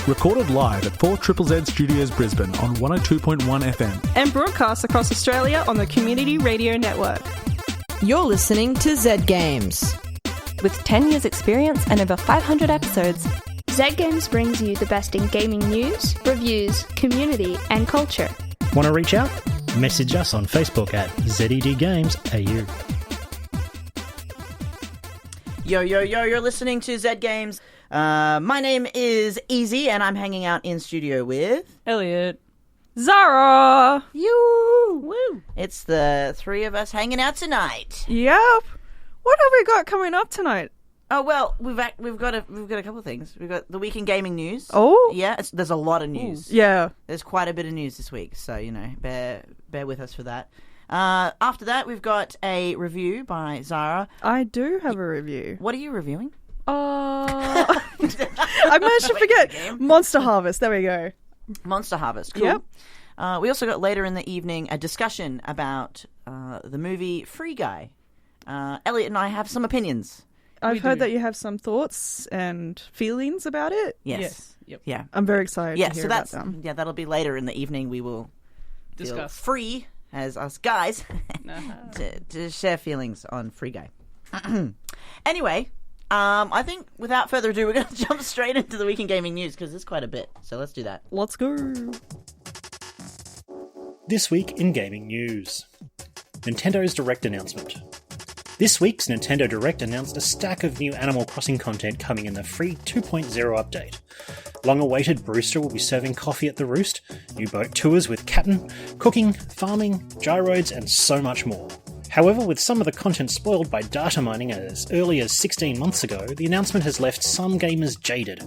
Recorded live at 4ZZZ Studios Brisbane on 102.1 FM. And broadcast across Australia on the Community Radio Network. You're listening to Z Games. With 10 years experience and over 500 episodes, Z Games brings you the best in gaming news, reviews, community and culture. Want to reach out? Message us on Facebook at ZEDGamesAU. Yo, you're listening to Z Games. My name is Ezie, and I'm hanging out in studio with... Elliot. Zahra! You! Woo! It's the three of us hanging out tonight. Yep. What have we got coming up tonight? Oh, well, we've got a couple of things. We've got the week in gaming news. Oh? Yeah, there's a lot of news. Ooh. Yeah. There's quite a bit of news this week, so, bear with us for that. After that, we've got a review by Zahra. I do have a review. What are you reviewing? I managed to forget. Monster Harvest. There we go. Monster Harvest. Cool. Yep. We also got later in the evening a discussion about the movie Free Guy. Elliot and I have some opinions. I've heard that you have some thoughts and feelings about it. Yes. Yep. Yeah. I'm very excited to hear about them. Yeah, that'll be later in the evening. We will feel free as us guys to share feelings on Free Guy. Anyway, I think without further ado, we're going to jump straight into the week in gaming news because there's quite a bit. So let's do that. Let's go. This week in gaming news. Nintendo's Direct announcement. This week's Nintendo Direct announced a stack of new Animal Crossing content coming in the free 2.0 update. Long-awaited Brewster will be serving coffee at the Roost, new boat tours with Captain, cooking, farming, gyroids, and so much more. However, with some of the content spoiled by data mining as early as 16 months ago, the announcement has left some gamers jaded.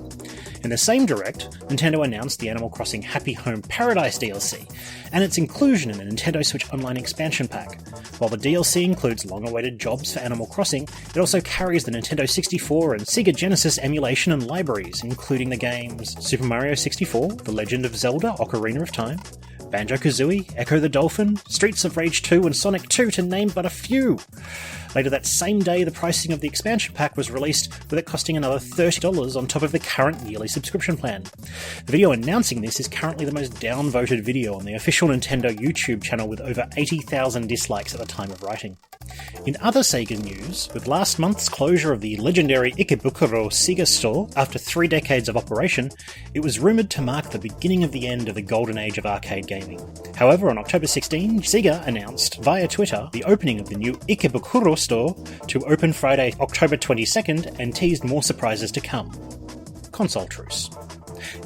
In the same Direct, Nintendo announced the Animal Crossing Happy Home Paradise DLC, and its inclusion in the Nintendo Switch Online expansion pack. While the DLC includes long-awaited jobs for Animal Crossing, it also carries the Nintendo 64 and Sega Genesis emulation and libraries, including the games Super Mario 64, The Legend of Zelda Ocarina of Time, Banjo-Kazooie, Echo the Dolphin, Streets of Rage 2 and Sonic 2 to name but a few. Later that same day, the pricing of the expansion pack was released, with it costing another $30 on top of the current yearly subscription plan. The video announcing this is currently the most downvoted video on the official Nintendo YouTube channel with over 80,000 dislikes at the time of writing. In other Sega news, with last month's closure of the legendary Ikebukuro Sega store after 3 decades of operation, it was rumoured to mark the beginning of the end of the golden age of arcade gaming. However, on October 16, Sega announced via Twitter the opening of the new Ikebukuro store to open Friday, October 22nd, and teased more surprises to come. Console truce.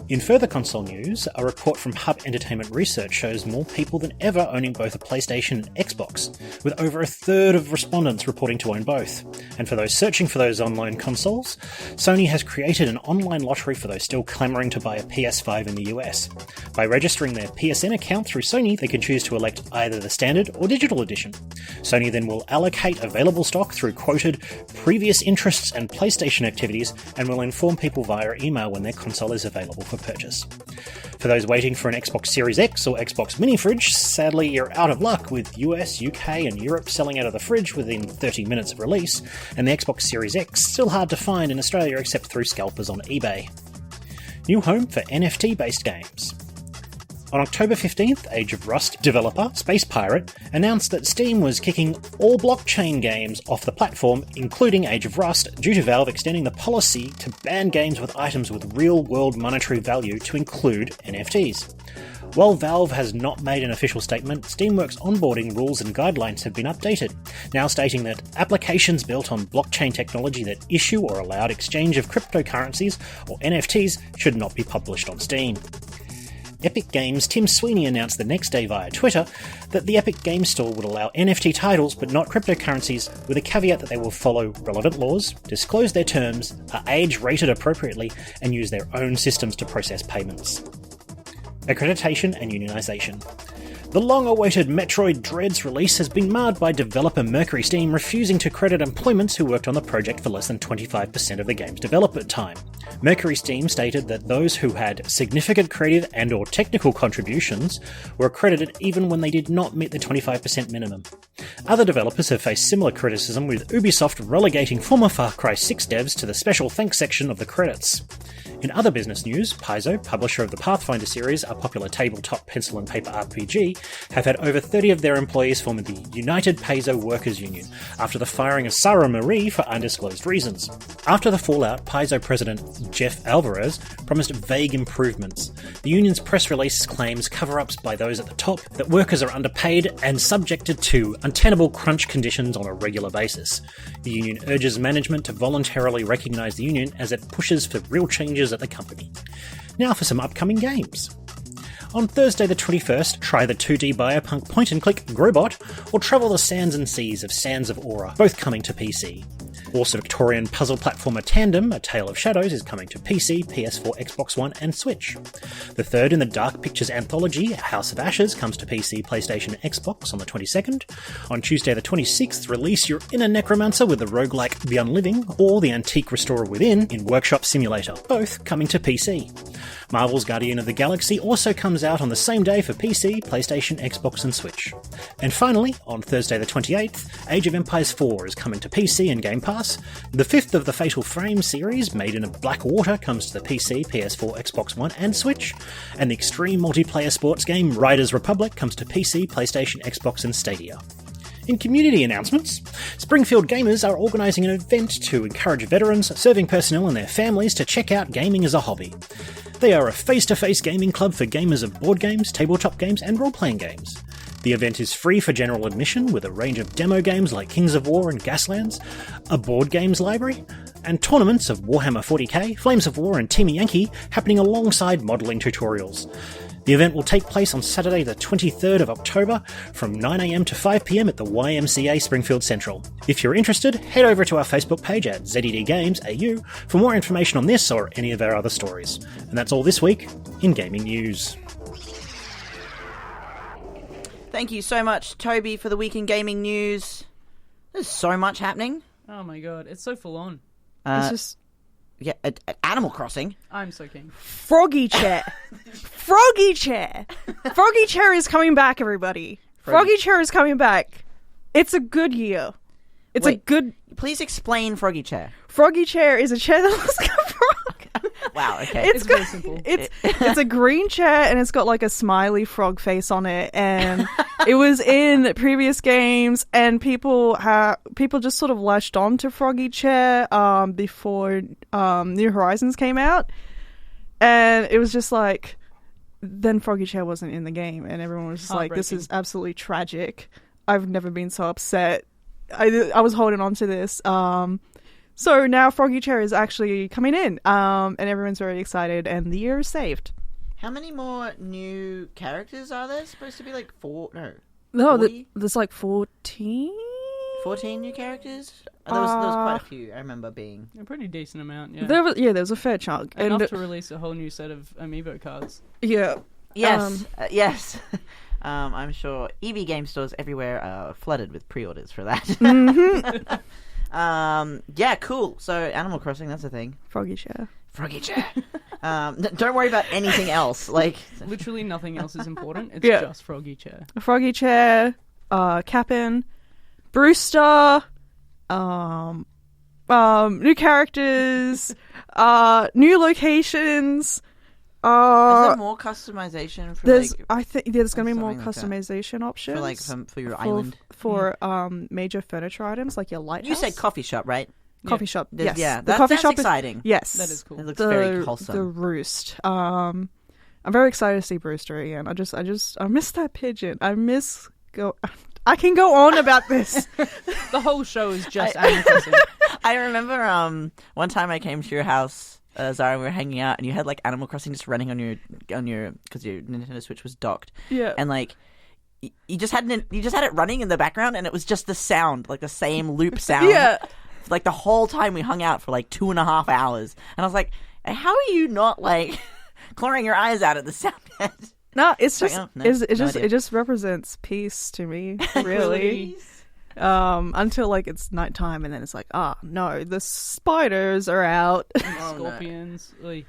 In further console news, a report from Hub Entertainment Research shows more people than ever owning both a PlayStation and Xbox, with over a third of respondents reporting to own both. And for those searching for those online consoles, Sony has created an online lottery for those still clamouring to buy a PS5 in the US. By registering their PSN account through Sony, they can choose to elect either the standard or digital edition. Sony then will allocate available stock through quoted previous interests and PlayStation activities, and will inform people via email when their console is available for purchase. For those waiting for an Xbox Series X or Xbox Mini Fridge, sadly you're out of luck, with US, UK and Europe selling out of the fridge within 30 minutes of release, and the Xbox Series X still hard to find in Australia except through scalpers on eBay. New home for NFT-based games. On October 15th, Age of Rust developer Space Pirate announced that Steam was kicking all blockchain games off the platform, including Age of Rust, due to Valve extending the policy to ban games with items with real-world monetary value to include NFTs. While Valve has not made an official statement, Steamworks onboarding rules and guidelines have been updated, now stating that applications built on blockchain technology that issue or allowed exchange of cryptocurrencies or NFTs should not be published on Steam. Epic Games' Tim Sweeney announced the next day via Twitter that the Epic Games Store would allow NFT titles but not cryptocurrencies, with a caveat that they will follow relevant laws, disclose their terms, are age-rated appropriately, and use their own systems to process payments. Accreditation and unionisation. The long-awaited Metroid Dread's release has been marred by developer Mercury Steam refusing to credit employments who worked on the project for less than 25% of the game's development time. Mercury Steam stated that those who had significant creative and or technical contributions were credited even when they did not meet the 25% minimum. Other developers have faced similar criticism, with Ubisoft relegating former Far Cry 6 devs to the special thanks section of the credits. In other business news, Paizo, publisher of the Pathfinder series, a popular tabletop pencil and paper RPG, have had over 30 of their employees form the United Paizo Workers Union after the firing of Zahra Marie for undisclosed reasons. After the fallout, Paizo president Jeff Alvarez promised vague improvements. The union's press release claims cover-ups by those at the top that workers are underpaid and subjected to untenable crunch conditions on a regular basis. The union urges management to voluntarily recognise the union as it pushes for real changes at the company. Now for some upcoming games. On Thursday the 21st, try the 2D biopunk point-and-click Grobot, or travel the sands and seas of Sands of Aura, both coming to PC. Also, Victorian puzzle platformer Tandem, A Tale of Shadows, is coming to PC, PS4, Xbox One, and Switch. The third in the Dark Pictures anthology, House of Ashes, comes to PC, PlayStation, and Xbox on the 22nd. On Tuesday the 26th, release your inner necromancer with the roguelike The Unliving, or the Antique Restorer Within in Workshop Simulator, both coming to PC. Marvel's Guardian of the Galaxy also comes out on the same day for PC, PlayStation, Xbox, and Switch. And finally, on Thursday the 28th, Age of Empires 4 is coming to PC and Game Pass. The fifth of the Fatal Frame series, Made in Blackwater, comes to the PC, PS4, Xbox One, and Switch. And the extreme multiplayer sports game Riders Republic comes to PC, PlayStation, Xbox, and Stadia. In community announcements, Springfield Gamers are organising an event to encourage veterans, serving personnel and their families to check out gaming as a hobby. They are a face-to-face gaming club for gamers of board games, tabletop games, and role-playing games. The event is free for general admission, with a range of demo games like Kings of War and Gaslands, a board games library, and tournaments of Warhammer 40k, Flames of War, and Team Yankee happening alongside modelling tutorials. The event will take place on Saturday the 23rd of October from 9am to 5pm at the YMCA Springfield Central. If you're interested, head over to our Facebook page at ZED Games AU for more information on this or any of our other stories. And that's all this week in gaming news. Thank you so much, Toby, for the week in gaming news. There's so much happening. Oh my god, it's so full on. It's just... Yeah, Animal Crossing. I'm so keen. Froggy Chair. Froggy Chair. Froggy Chair is coming back, everybody. Froggy Chair is coming back. It's a good year. It's a good... Please explain Froggy Chair. Froggy Chair is a chair that looks like a frog. Wow, okay. It's very simple. It's a green chair and it's got like a smiley frog face on it, and it was in previous games, and people just sort of latched on to Froggy Chair before New Horizons came out, and it was just like, then Froggy Chair wasn't in the game, and everyone was just like, this is absolutely tragic. I've never been so upset. I was holding on to this. So now Froggy Chair is actually coming in, and everyone's very excited, and the year is saved. How many more new characters are there? Supposed to be like 4? No, there's like 14? 14 new characters? There was quite a few, I remember being. A pretty decent amount, yeah. There was a fair chunk. Enough to release a whole new set of amiibo cards. Yeah. Yes, yes. I'm sure EB game stores everywhere are flooded with pre-orders for that. Mm-hmm. Yeah, cool. So Animal Crossing, that's a thing. Froggy Chair. Froggy Chair. Don't worry about anything else. Like literally nothing else is important. It's just Froggy Chair. Froggy Chair, Cap'n, Brewster, new characters, new locations. Is there more customization for I think there's going to be more customization options for your island for major furniture items like your lighthouse. You said coffee shop, right? Coffee shop. Yes. Yeah, the coffee shop exciting. Yes, that is cool. It looks very wholesome. The roost. I'm very excited to see Brewster again. I miss that pigeon. I can go on about this. The whole show is just Animal Crossing. I remember one time I came to your house, Zahra, and we were hanging out, and you had like Animal Crossing just running on your because your Nintendo Switch was docked. Yeah, and like you just had it running in the background, and it was just the sound, like the same loop sound. Yeah, like the whole time we hung out for like 2.5 hours, and I was like, how are you not like clawing your eyes out at the sound? No, it's just No idea. it just represents peace to me, really. Until like it's nighttime and then it's like, no, the spiders are out. Scorpions. No.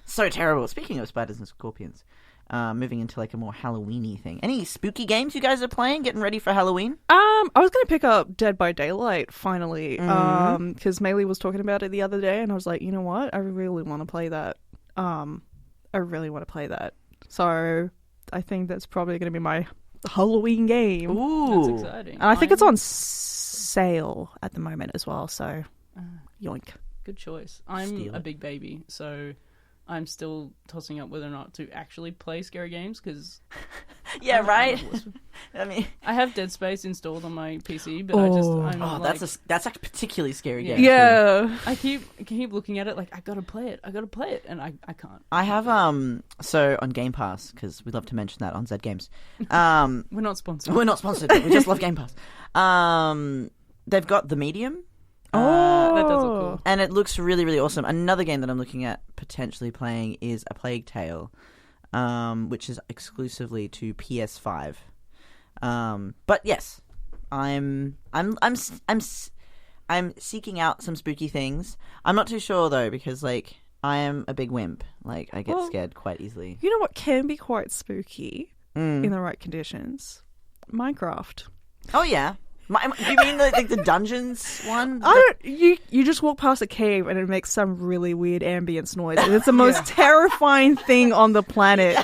So terrible. Speaking of spiders and scorpions, moving into like a more Halloween-y thing. Any spooky games you guys are playing? Getting ready for Halloween? I was going to pick up Dead by Daylight finally, because Maylee was talking about it the other day, and I was like, you know what? I really want to play that. So I think that's probably going to be my Halloween game. Ooh, that's exciting. And I think it's on sale at the moment as well. So, yoink. Good choice. I'm a big baby, so I'm still tossing up whether or not to actually play scary games because yeah, right. I mean, I have Dead Space installed on my PC, but I'm like, that's a particularly scary game. Yeah, I keep looking at it like I gotta play it, and I can't. I have so on Game Pass, because we love to mention that on Zed Games. We're not sponsored. We're not sponsored. We just love Game Pass. They've got The Medium. That does look cool. And it looks really, really awesome. Another game that I'm looking at potentially playing is A Plague Tale, which is exclusively to PS5. But yes, I'm seeking out some spooky things. I'm not too sure though, because like I am a big wimp. Like I get scared quite easily. You know what can be quite spooky in the right conditions? Minecraft. Oh yeah. You mean the dungeons one? You just walk past a cave and it makes some really weird ambience noise. And it's the most terrifying thing on the planet.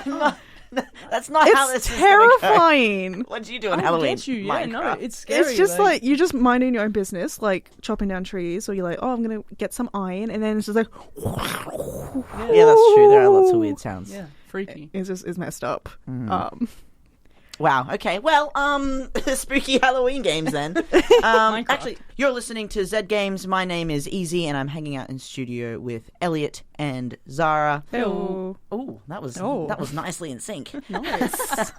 That's not how this is terrifying. Go. What do you do on Halloween? Get you. Yeah, no, it's scary. It's just like you're just minding your own business, like chopping down trees, or you're like, I'm gonna get some iron, and then it's just like, yeah, that's true. There are lots of weird sounds. Yeah, freaky. It's messed up. Wow. Okay. Well, spooky Halloween games then. Actually, you're listening to Zed Games. My name is Ezie, and I'm hanging out in studio with Elliot and Zahra. Hello. Oh, that was nicely in sync. Nice.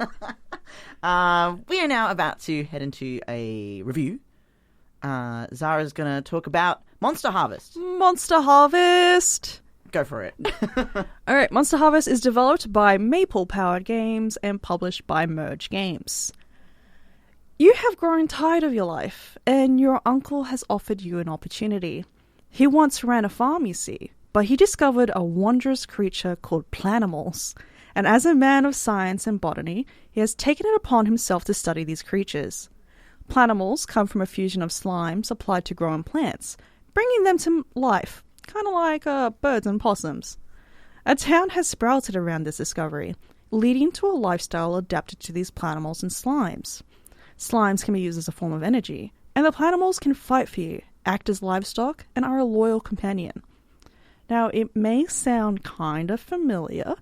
We are now about to head into a review. Zahra's going to talk about Monster Harvest. Monster Harvest. Go for it. All right, Monster Harvest is developed by Maple Powered Games and published by Merge Games. You have grown tired of your life, and your uncle has offered you an opportunity. He once ran a farm, you see, but he discovered a wondrous creature called planimals, and as a man of science and botany, he has taken it upon himself to study these creatures. Planimals come from a fusion of slimes applied to growing plants, bringing them to life. Kind of like birds and possums. A town has sprouted around this discovery, leading to a lifestyle adapted to these planimals and slimes. Slimes can be used as a form of energy, and the planimals can fight for you, act as livestock, and are a loyal companion. Now, it may sound kind of familiar,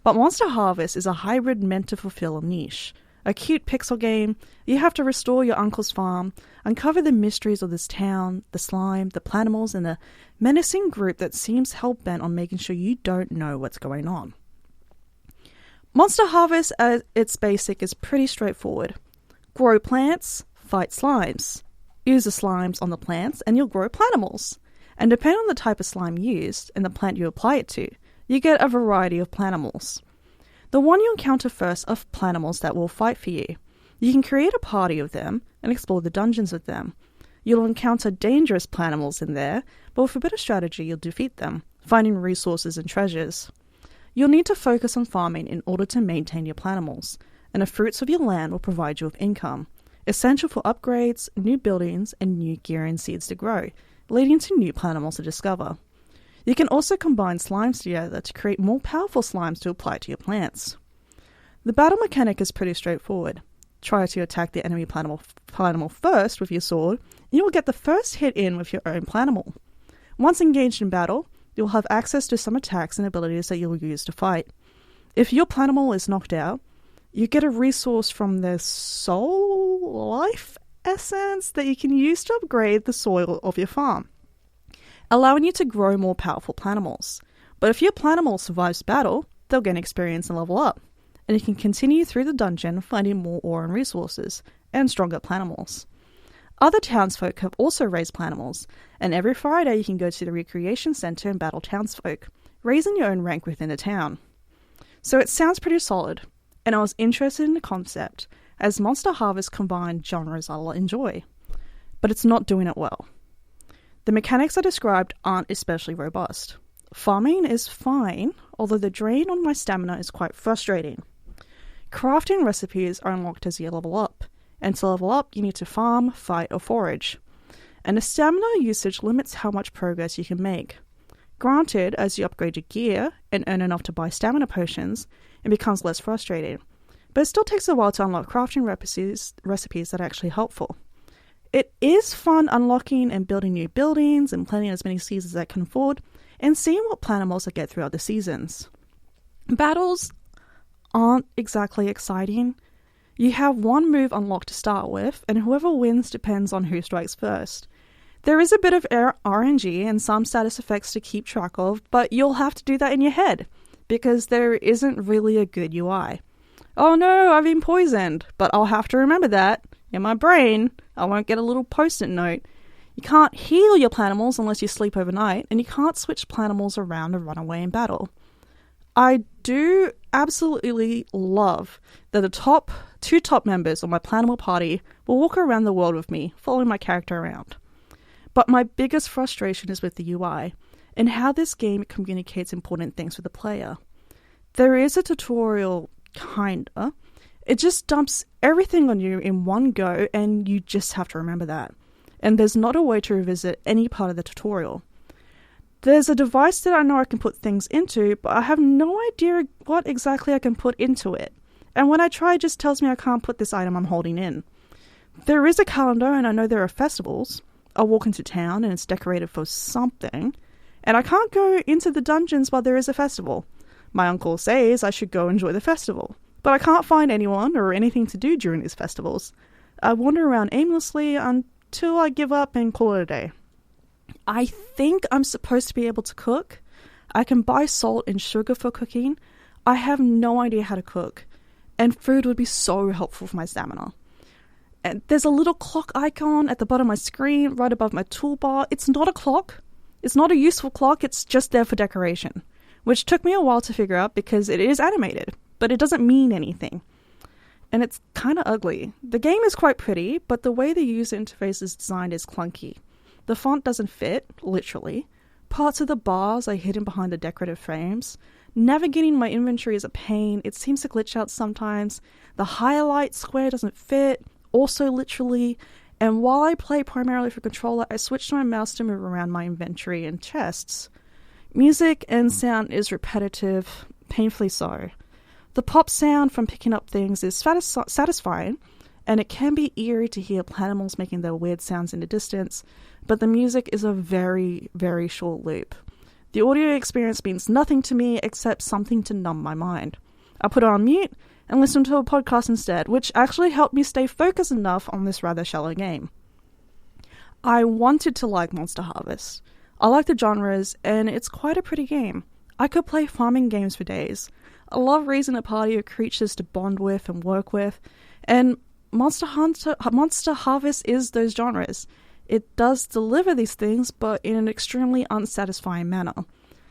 but Monster Harvest is a hybrid meant to fulfill a niche. A cute pixel game, you have to restore your uncle's farm, uncover the mysteries of this town, the slime, the planimals, and the menacing group that seems hell-bent on making sure you don't know what's going on. Monster Harvest at its basic is pretty straightforward. Grow plants, fight slimes. Use the slimes on the plants and you'll grow planimals. And depending on the type of slime used and the plant you apply it to, you get a variety of planimals. The one you encounter first are planimals that will fight for you. You can create a party of them and explore the dungeons with them. You'll encounter dangerous planimals in there, but with a bit of strategy you'll defeat them, finding resources and treasures. You'll need to focus on farming in order to maintain your planimals, and the fruits of your land will provide you with income, essential for upgrades, new buildings, and new gear and seeds to grow, leading to new planimals to discover. You can also combine slimes together to create more powerful slimes to apply to your plants. The battle mechanic is pretty straightforward. Try to attack the enemy planimal first with your sword, and you will get the first hit in with your own planimal. Once engaged in battle, you'll have access to some attacks and abilities that you'll use to fight. If your planimal is knocked out, you get a resource from their soul life essence that you can use to upgrade the soil of your farm, allowing you to grow more powerful planimals. But if your planimal survives battle, they'll gain experience and level up, and you can continue through the dungeon finding more ore and resources, and stronger planimals. Other townsfolk have also raised planimals, and every Friday you can go to the recreation centre and battle townsfolk, raising your own rank within the town. So it sounds pretty solid, and I was interested in the concept, as Monster Harvest combined genres I'll enjoy. But it's not doing it well. The mechanics I described aren't especially robust. Farming is fine, although the drain on my stamina is quite frustrating. Crafting recipes are unlocked as you level up, and to level up you need to farm, fight or forage. And the stamina usage limits how much progress you can make. Granted, as you upgrade your gear and earn enough to buy stamina potions, it becomes less frustrating. But it still takes a while to unlock crafting recipes that are actually helpful. It is fun unlocking and building new buildings and planting as many seeds as I can afford, and seeing what planimals I get throughout the seasons. Battles aren't exactly exciting. You have one move unlocked to start with, and whoever wins depends on who strikes first. There is a bit of RNG and some status effects to keep track of, but you'll have to do that in your head, because there isn't really a good UI. Oh no, I've been poisoned, but I'll have to remember that. In my brain, I won't get a little post-it note. You can't heal your planimals unless you sleep overnight, and you can't switch planimals around to run away in battle. I do absolutely love that the two top members of my planimal party will walk around the world with me, following my character around. But my biggest frustration is with the UI, and how this game communicates important things with the player. There is a tutorial, kinda. It just dumps everything on you in one go, and you just have to remember that. And there's not a way to revisit any part of the tutorial. There's a device that I know I can put things into, but I have no idea what exactly I can put into it. And when I try, it just tells me I can't put this item I'm holding in. There is a calendar, and I know there are festivals. I walk into town, and it's decorated for something. And I can't go into the dungeons while there is a festival. My uncle says I should go enjoy the festival, but I can't find anyone or anything to do during these festivals. I wander around aimlessly until I give up and call it a day. I think I'm supposed to be able to cook. I can buy salt and sugar for cooking. I have no idea how to cook, and food would be so helpful for my stamina. And there's a little clock icon at the bottom of my screen, right above my toolbar. It's not a clock. It's not a useful clock. It's just there for decoration, which took me a while to figure out because it is animated, but it doesn't mean anything. And it's kind of ugly. The game is quite pretty, but the way the user interface is designed is clunky. The font doesn't fit, literally. Parts of the bars are hidden behind the decorative frames. Navigating my inventory is a pain. It seems to glitch out sometimes. The highlight square doesn't fit, also literally. And while I play primarily for controller, I switch to my mouse to move around my inventory and chests. Music and sound is repetitive, painfully so. The pop sound from picking up things is satisfying, and it can be eerie to hear planimals making their weird sounds in the distance, but the music is a very, very short loop. The audio experience means nothing to me except something to numb my mind. I put it on mute and listen to a podcast instead, which actually helped me stay focused enough on this rather shallow game. I wanted to like Monster Harvest. I like the genres, and it's quite a pretty game. I could play farming games for days. I love raising a party of creatures to bond with and work with, and Monster Harvest is those genres. It does deliver these things, but in an extremely unsatisfying manner.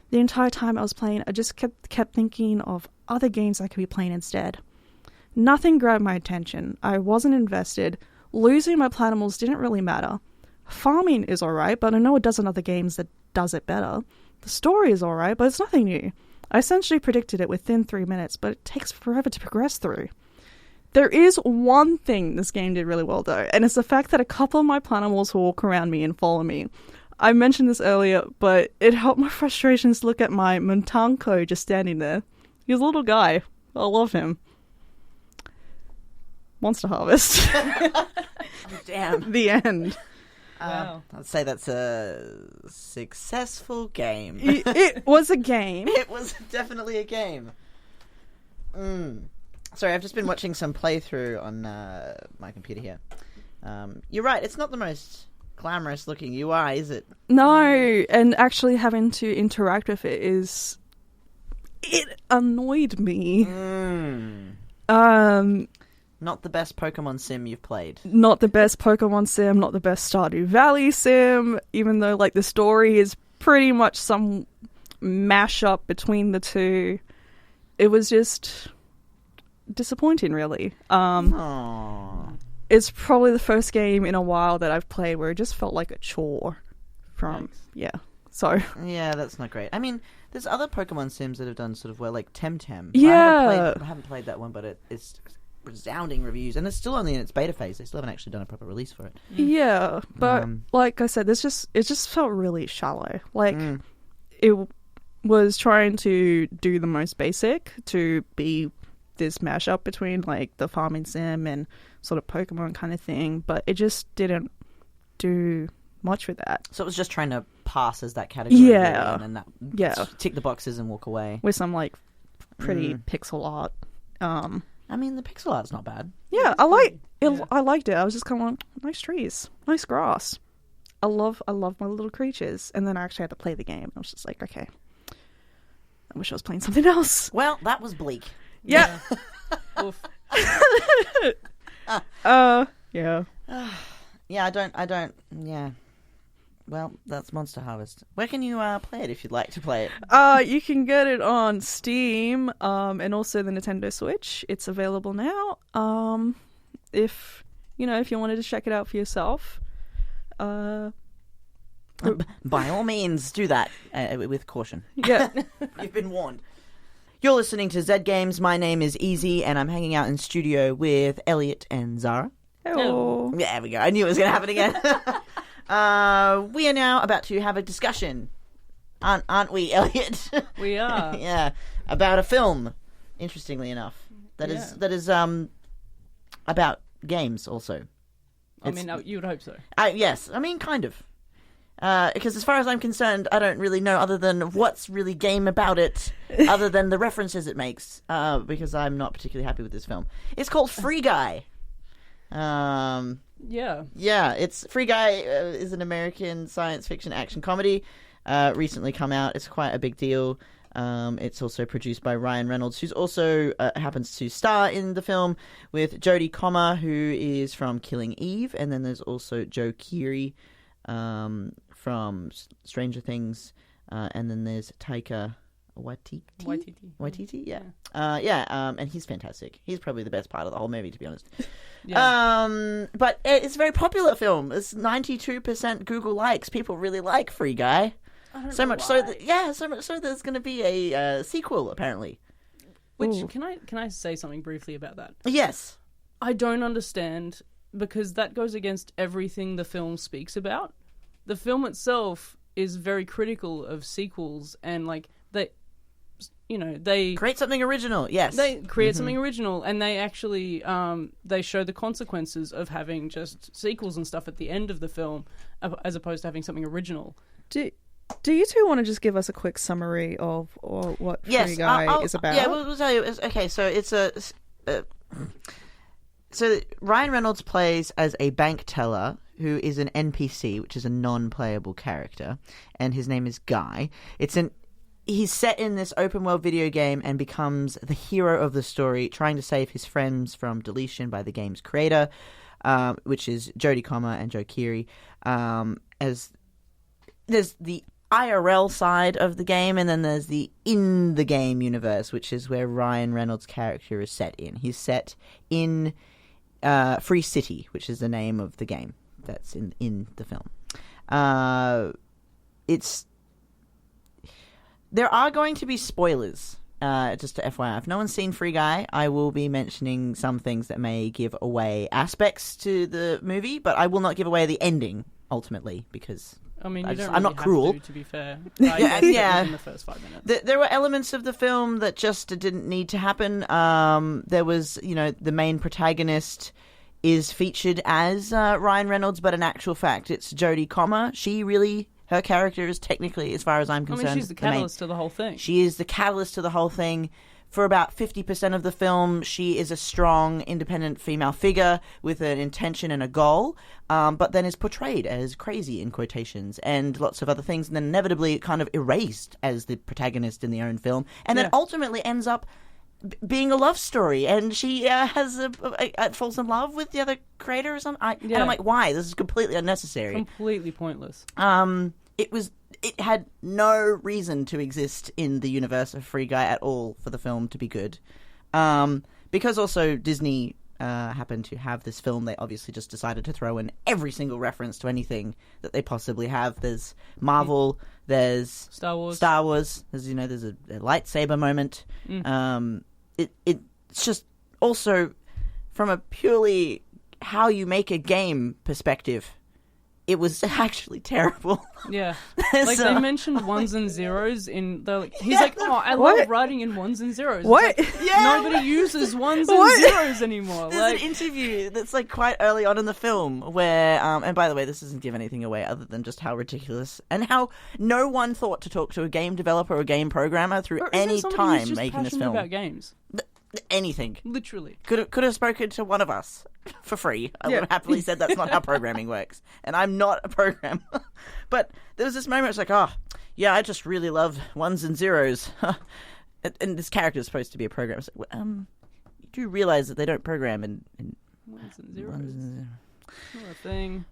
The entire time I was playing, I just kept thinking of other games I could be playing instead. Nothing grabbed my attention. I wasn't invested. Losing my planimals didn't really matter. Farming is alright, but I know a dozen other games that does it better. The story is alright, but it's nothing new. I essentially predicted it within 3 minutes, but it takes forever to progress through. There is one thing this game did really well though, and it's the fact that a couple of my planimals will walk around me and follow me. I mentioned this earlier, but it helped my frustrations look at my Montanko just standing there. He's a little guy. I love him. Monster Harvest. Damn. The end. Wow. I'd say that's a successful game. It was a game. It was definitely a game. Sorry, I've just been watching some playthrough on my computer here. You're right, it's not the most glamorous looking UI, is it? No, and actually having to interact with it it annoyed me. Not the best Pokemon sim you've played. Not the best Pokemon sim, not the best Stardew Valley sim, even though like the story is pretty much some mashup between the two. it was just disappointing, really. Aww. It's probably the first game in a while that I've played where it just felt like a chore. So yeah, that's not great. I mean, there's other Pokemon Sims that have done sort of well, like Temtem. Yeah, I haven't played that one, but it's resounding reviews, and it's still only in its beta phase. They still haven't actually done a proper release for it. Yeah, but like I said, it just felt really shallow. Like it was trying to do the most basic to be this mashup between like the farming sim and sort of Pokemon kind of thing, but it just didn't do much with that. So it was just trying to pass as that category. Yeah. And then tick the boxes and walk away. With some like pretty pixel art. I mean, the pixel art's not bad. Yeah, I liked it. I was just kind of like, nice trees, nice grass. I love my little creatures. And then I actually had to play the game. I was just like, okay, I wish I was playing something else. Well, that was Bleak. Yeah. Yeah. Yeah, I don't. Yeah. Well, that's Monster Harvest. Where can you play it if you'd like to play it? You can get it on Steam, and also the Nintendo Switch. It's available now. If you wanted to check it out for yourself, by all means, do that with caution. Yeah, you've been warned. You're listening to Zed Games. My name is Ezie, and I'm hanging out in studio with Elliot and Zahra. Hello. There we go. I knew it was going to happen again. We are now about to have a discussion, aren't we, Elliot? We are. Yeah, about a film. Interestingly enough, that is about games also. I mean, you would hope so. Yes, I mean, kind of. Because as far as I'm concerned, I don't really know other than what's really game about it, other than the references it makes. Because I'm not particularly happy with this film. It's called Free Guy. Yeah, it's Free Guy is an American science fiction action comedy. Recently come out. It's quite a big deal. It's also produced by Ryan Reynolds, who's also happens to star in the film with Jodie Comer, who is from Killing Eve, and then there's also Joe Keery from Stranger Things, and then there's Taika Waititi, yeah. And he's fantastic. He's probably the best part of the whole movie, to be honest. Yeah. But it's a very popular film. It's 92% Google likes. People really like Free Guy. So much so that there's going to be a sequel, apparently. Which can I say something briefly about that? Yes. I don't understand, because that goes against everything the film speaks about. The film itself is very critical of sequels, and like they create something original. Yes, they create something original, and they actually they show the consequences of having just sequels and stuff at the end of the film, as opposed to having something original. Do you two want to just give us a quick summary of what Free Guy is about? Yeah, we'll tell you. Okay, so it's so Ryan Reynolds plays as a bank teller who is an NPC, which is a non-playable character, and his name is Guy. He's set in this open-world video game and becomes the hero of the story, trying to save his friends from deletion by the game's creator, which is Jodie Comer and Joe Keery. As there's the IRL side of the game, and then there's the in-the-game universe, which is where Ryan Reynolds' character is set in. He's set in Free City, which is the name of the game that's in the film. There are going to be spoilers, just to FYI. If no one's seen Free Guy, I will be mentioning some things that may give away aspects to the movie, but I will not give away the ending, ultimately, because I mean, I'm not cruel. To be fair. Yeah. In the first 5 minutes. There were elements of the film that just didn't need to happen. There was, the main protagonist is featured as Ryan Reynolds, but in actual fact, it's Jodie Comer. Her character is technically, as far as I'm concerned, she's the catalyst to the whole thing. She is the catalyst to the whole thing. For about 50% of the film, she is a strong, independent female figure with an intention and a goal, but then is portrayed as crazy, in quotations, and lots of other things, and then inevitably kind of erased as the protagonist in the own film, and then ultimately ends up being a love story, and she falls in love with the other creator or something. And I'm like, why? This is completely unnecessary. Completely pointless. It was it had no reason to exist in the universe of Free Guy at all for the film to be good. Because also Disney happened to have this film, they obviously just decided to throw in every single reference to anything that they possibly have. There's Marvel, there's Star Wars, there's there's a lightsaber moment. It's just also from a purely how you make a game perspective, it was actually terrible. Yeah. Like, they mentioned ones and zeros in the... He's like, I love writing in ones and zeros. What? Like, nobody uses ones and zeros anymore. There's an interview that's, like, quite early on in the film where... and by the way, this doesn't give anything away other than just how ridiculous and how no one thought to talk to a game developer or a game programmer through any time making this film. About games. Anything. Literally. Could have spoken to one of us for free. I would have happily said that's not how programming works. And I'm not a programmer. But there was this moment, it's like, I just really love ones and zeros. And this character is supposed to be a programmer. It's like, you do realize that they don't program in ones and zeros. Not a thing.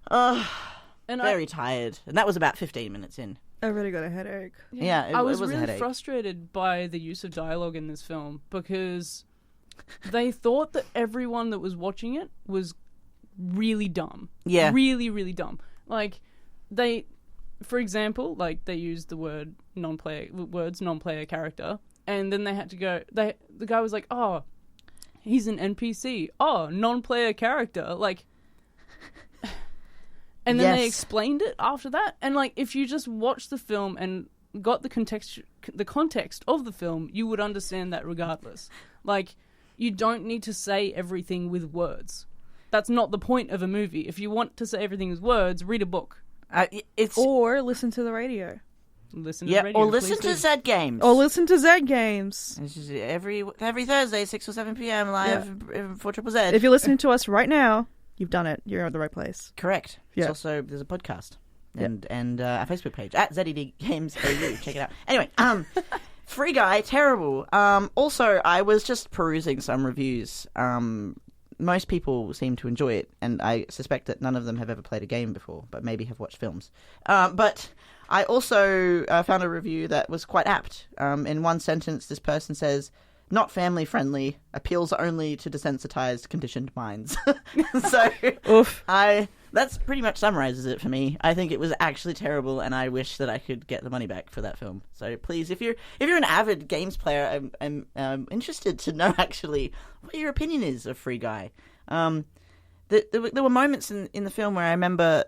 Very tired. And that was about 15 minutes in. I really got a headache. Yeah, I was it was a really headache. frustrated by the use of dialogue in this film because they thought that everyone that was watching it was really dumb. Yeah. Really, really dumb. Like, for example, like, they used the words non-player character, and then they had to go, the guy was like, he's an NPC. Non-player character. Like, and then they explained it after that. And, like, if you just watched the film and got the context of the film, you would understand that regardless. Like, you don't need to say everything with words. That's not the point of a movie. If you want to say everything with words, read a book. Or listen to the radio. Listen to the radio. Or listen to Zed Games. Or listen to Zed Games. This is every Thursday, 6 or 7 p.m. live for Triple Z. If you're listening to us right now, you've done it. You're at the right place. Correct. Yeah. There's a podcast and a Facebook page at ZED Games AU. Check it out. Anyway, Free Guy, terrible. Also, I was just perusing some reviews. Most people seem to enjoy it, and I suspect that none of them have ever played a game before, but maybe have watched films. But I also found a review that was quite apt. In one sentence, this person says, "Not family friendly, appeals only to desensitized, conditioned minds." So, Oof. That's pretty much summarizes it for me. I think it was actually terrible, and I wish that I could get the money back for that film. So please, if you're an avid games player, I'm interested to know actually what your opinion is of Free Guy. There were moments in the film where I remember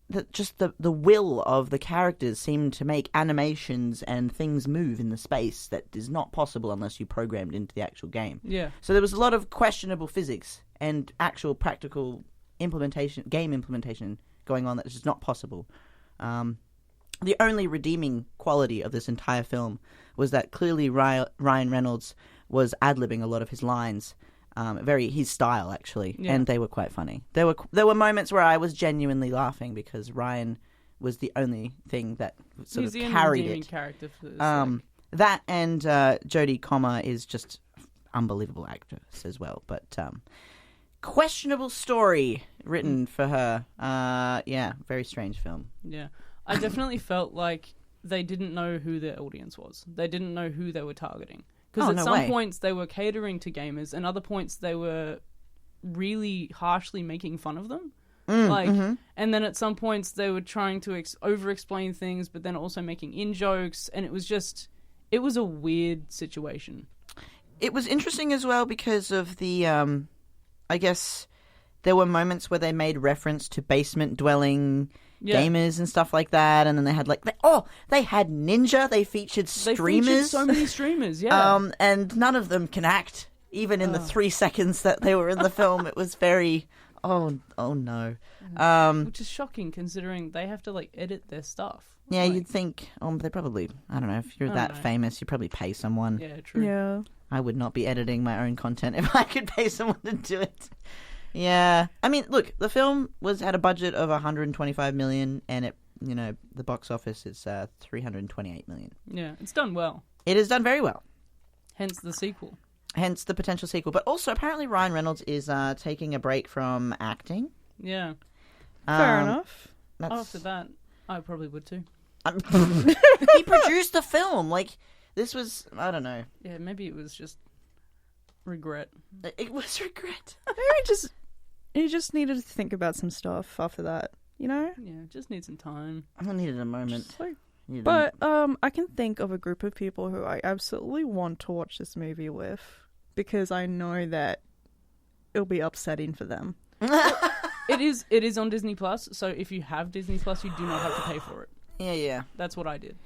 that just the will of the characters seemed to make animations and things move in the space that is not possible unless you programmed into the actual game. Yeah. So there was a lot of questionable physics and actual practical game implementation going on that is just not possible. The only redeeming quality of this entire film was that clearly Ryan Reynolds was ad-libbing a lot of his lines, his style actually, and they were quite funny. There were moments where I was genuinely laughing because Ryan was the only thing that sort of carried it. Character for this, that and Jodie Comer is just unbelievable actress as well, but questionable story written for her. Very strange film. Yeah. I definitely felt like they didn't know who their audience was. They didn't know who they were targeting. Because at some points they were catering to gamers, and other points they were really harshly making fun of them. And then at some points they were trying to over-explain things, but then also making in-jokes, and it was a weird situation. It was interesting as well because of the, I guess there were moments where they made reference to basement-dwelling gamers and stuff like that, and then they had they had Ninja. They featured streamers. They featured so many streamers, yeah. And none of them can act, even in the 3 seconds that they were in the film. It was very, oh no. Which is shocking considering they have to edit their stuff. Yeah, you'd think, they probably, I don't know, if you're that famous, you probably pay someone. Yeah, true. Yeah. I would not be editing my own content if I could pay someone to do it. Yeah. I mean, look, the film had a budget of $125 million, and it, the box office is $328 million. Yeah, it's done well. It has done very well. Hence the sequel. Hence the potential sequel. But also, apparently, Ryan Reynolds is taking a break from acting. Yeah. Fair enough. After that, I probably would too. He produced the film. Like, this was, I don't know. Yeah, maybe it was just regret. It was regret. Maybe he just needed to think about some stuff after that, you know? Yeah, just need some time. I needed a moment. But I can think of a group of people who I absolutely want to watch this movie with because I know that it'll be upsetting for them. It is on Disney Plus, so if you have Disney Plus, you do not have to pay for it. Yeah. That's what I did.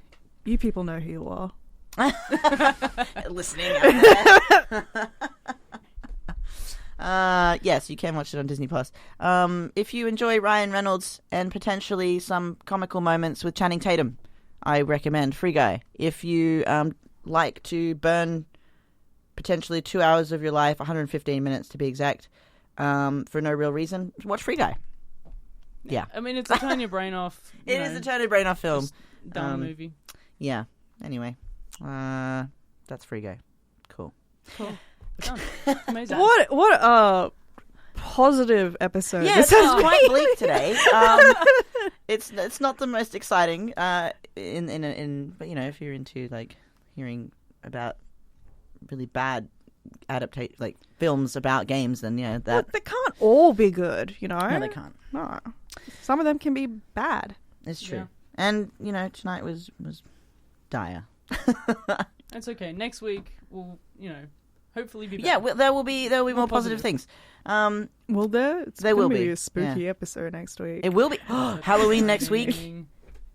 You people know who you are. Listening out there. Yes, you can watch it on Disney Plus. If you enjoy Ryan Reynolds and potentially some comical moments with Channing Tatum, I recommend Free Guy. If you like to burn potentially 2 hours of your life, 115 minutes to be exact, for no real reason, watch Free Guy. Yeah. I mean, it's a turn your brain off. It is a turn your brain off film. Dumb movie. Yeah. Anyway, that's Free Guy. Cool. Done. Amazing. What a positive episode. Yeah, this it's quite bleak today. It's not the most exciting. But you know, if you're into like hearing about really bad films about games, then yeah, that they can't all be good, you know. No, they can't. No, some of them can be bad. It's true. Yeah. And you know, tonight was dire. It's okay. Next week we'll hopefully be better. Yeah, well, there will be more positive things. Will there? There will be be a spooky episode next week. It will be Halloween next week.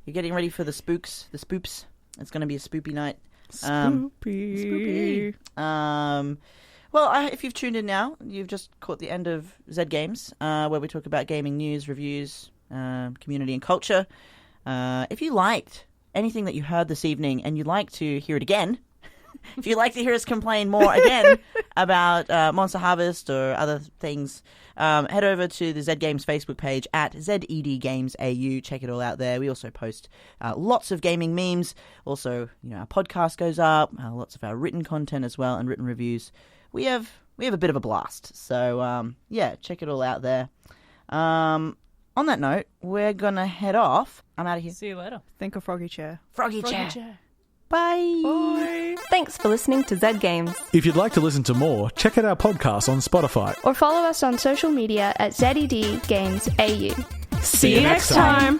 You're getting ready for the spooks, the spoops. It's going to be a spoopy night. Spoopy. Well, if you've tuned in now, you've just caught the end of Z Games, where we talk about gaming news, reviews, community and culture. If you liked anything that you heard this evening and you'd like to hear it again, if you'd like to hear us complain more again about Monster Harvest or other things, head over to the Z Games Facebook page at ZEDGamesAU. Check it all out there. We also post lots of gaming memes. Also, our podcast goes up, lots of our written content as well, and written reviews. We have a bit of a blast. So, check it all out there. On that note, we're going to head off. I'm out of here. See you later. Think of Froggy Chair. Froggy chair. Bye. Bye. Thanks for listening to Z Games. If you'd like to listen to more, check out our podcast on Spotify. Or follow us on social media at ZEDGamesAU. See you next time.